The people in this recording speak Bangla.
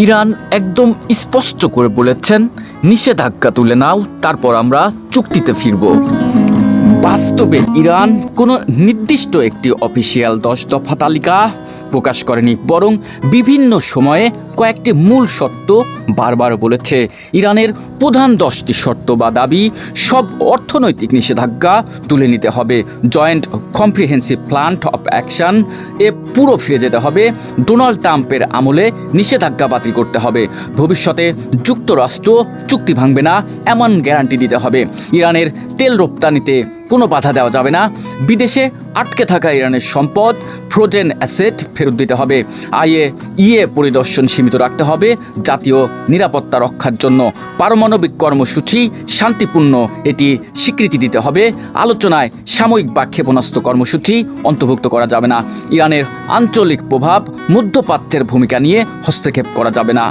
ইরান একদম স্পষ্ট করে বলেছেন, নিষেধাজ্ঞা তুলে নাও, তারপর আমরা চুক্তিতে ফিরব। বাস্তবে ইরান কোনো নির্দিষ্ট একটি অফিসিয়াল 10 দফা তালিকা প্রকাশ করেনি, বরং বিভিন্ন সময়ে কয়েকটি মূল শর্ত বারবার বলেছে। ইরানের প্রধান 10টি শর্ত বা দাবি: সব অর্থনৈতিক নিষেধাজ্ঞা তুলে নিতে হবে, joint comprehensive plan of action এ পুরো ফিরে যেতে হবে, ডোনাল্ড ট্রাম্পের আমলে নিষেধাজ্ঞা বাতিল করতে হবে, ভবিষ্যতে যুক্তরাষ্ট্র চুক্তি ভাঙবে না এমন গ্যারান্টি দিতে হবে, ইরানের তেল রপ্তানিতে কোনো বাধা দেওয়া যাবে না, বিদেশে আটকে থাকা ইরানের সম্পদ ফ্রোজেন অ্যাসেট ফেরত দিতে হবে, IAEA পরিদর্শন সীমিত রাখতে হবে, জাতীয় নিরাপত্তা রক্ষার জন্য পারমাণবিক কর্মসূচি শান্তিপূর্ণ এটি স্বীকৃতি দিতে হবে, আলোচনায় সাময়িক বা ক্ষেপণাস্ত্র কর্মসূচি অন্তর্ভুক্ত করা যাবে না, ইরানের আঞ্চলিক প্রভাব মধ্যপ্রাচ্যের ভূমিকা নিয়ে হস্তক্ষেপ করা যাবে না।